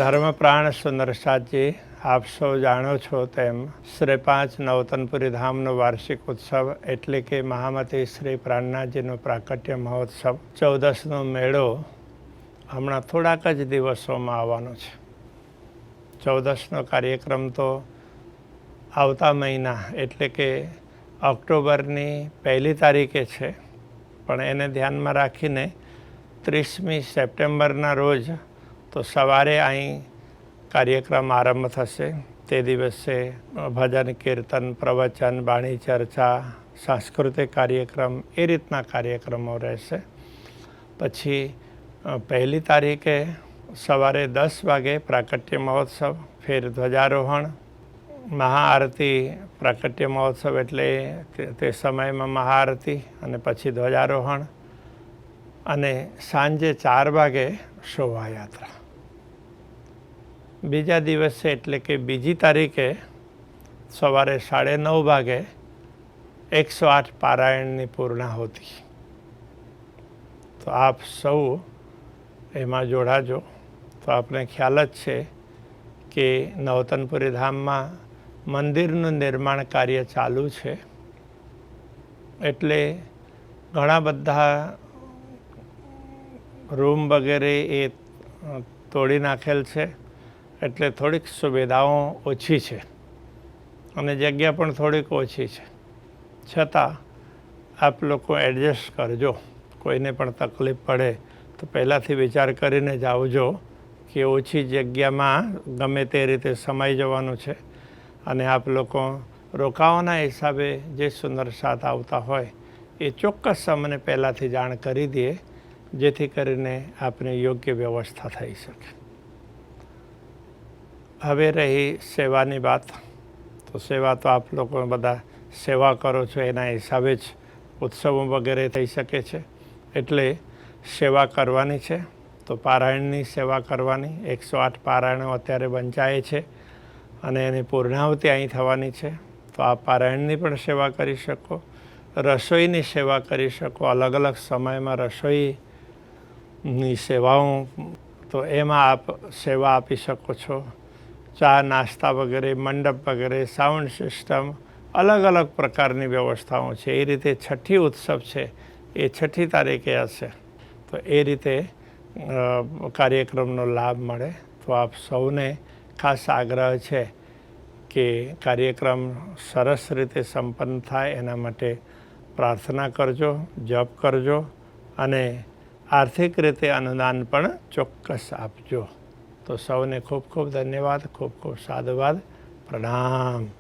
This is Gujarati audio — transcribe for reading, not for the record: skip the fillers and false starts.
ધર્મપ્રાણ સુંદરસાદજી, આપ સૌ જાણો છો તેમ શ્રી 5 નવતનપુરી ધામનો વાર્ષિક ઉત્સવ એટલે કે મહામતી શ્રી પ્રાણનાથજીનો પ્રાકટ્ય મહોત્સવ 14નો મેળો હમણાં થોડાક જ દિવસોમાં આવવાનો છે. 14નો કાર્યક્રમ તો આવતા મહિના એટલે કે ઓક્ટોબરની 1લી તારીખે છે, પણ એને ધ્યાનમાં રાખીને 30મી સપ્ટેમ્બરના રોજ તો સવારે અહીં કાર્યક્રમ આરંભ થશે. તે દિવસે ભજન, કીર્તન, પ્રવચન, વાણી ચર્ચા, સાંસ્કૃતિક કાર્યક્રમ એ રીતના કાર્યક્રમો રહેશે. પછી 1લી તારીખે સવારે 10 વાગે પ્રાકટ્ય મહોત્સવ, ફેર ધ્વજારોહણ, મહાઆરતી. પ્રાકટ્ય મહોત્સવ એટલે તે સમયમાં મહાઆરતી અને પછી ધ્વજારોહણ, અને સાંજે 4 વાગે શોભાયાત્રા. બીજા દિવસે એટલે કે બીજી તારીખે સવારે 9:30 વાગે 108 પારાયણની પૂર્ણાહુતિ. તો આપ સૌ એમાં જોડાજો. તો આપને ખ્યાલ જ છે કે નવતનપુરી ધામમાં મંદિરનું નિર્માણ કાર્ય ચાલુ છે, એટલે ઘણા બધા રૂમ વગેરે એ તોડી નાખેલ છે, એટલે થોડીક સુવિધાઓ ઓછી છે અને જગ્યા પણ થોડીક ઓછી છે. છતાં આપ લોકો એડજસ્ટ કરજો. કોઈને પણ તકલીફ પડે તો પહેલાંથી વિચાર કરીને જ આવજો કે ઓછી જગ્યામાં ગમે તે રીતે સમાઈ જવાનું છે. અને આપ લોકો રોકાવાના હિસાબે જે સુંદર સાથ આવતા હોય એ ચોક્કસ અમને પહેલાંથી જાણ કરી દઈએ, જેથી કરીને આપની યોગ્ય વ્યવસ્થા થઈ શકે. હવે રહી સેવાની વાત, તો સેવા તો આપ લોકો બધા સેવા કરો છો એના હિસાબે જ ઉત્સવો વગેરે થઈ શકે છે, એટલે સેવા કરવાની છે. તો પારાયણની સેવા કરવાની. 108 પારાયણો અત્યારે વંચાય છે અને એની પૂર્ણાહુતિ અહીં થવાની છે. તો આપ પારાયણની પણ સેવા કરી શકો, રસોઈની સેવા કરી શકો. અલગ અલગ સમયમાં રસોઈની સેવાઓ, તો એમાં આપ સેવા આપી શકો છો. ચા નાસ્તા વગેરે, મંડપ વગેરે, સાઉન્ડ સિસ્ટમ, અલગ અલગ પ્રકારની વ્યવસ્થાઓ છે. એ રીતે છઠ્ઠી ઉત્સવ છે એ 6ઠી તારીખે હશે, તો એ રીતે કાર્યક્રમનો લાભ મળે. તો આપ સૌને ખાસ આગ્રહ છે કે કાર્યક્રમ સરસ રીતે સંપન્ન થાય એના માટે પ્રાર્થના કરજો, જપ કરજો અને આર્થિક રીતે અનુદાન પણ ચોક્કસ આપજો. તો સૌને ખૂબ ખૂબ ધન્યવાદ, ખૂબ ખૂબ સાધુવાદ, પ્રણામ.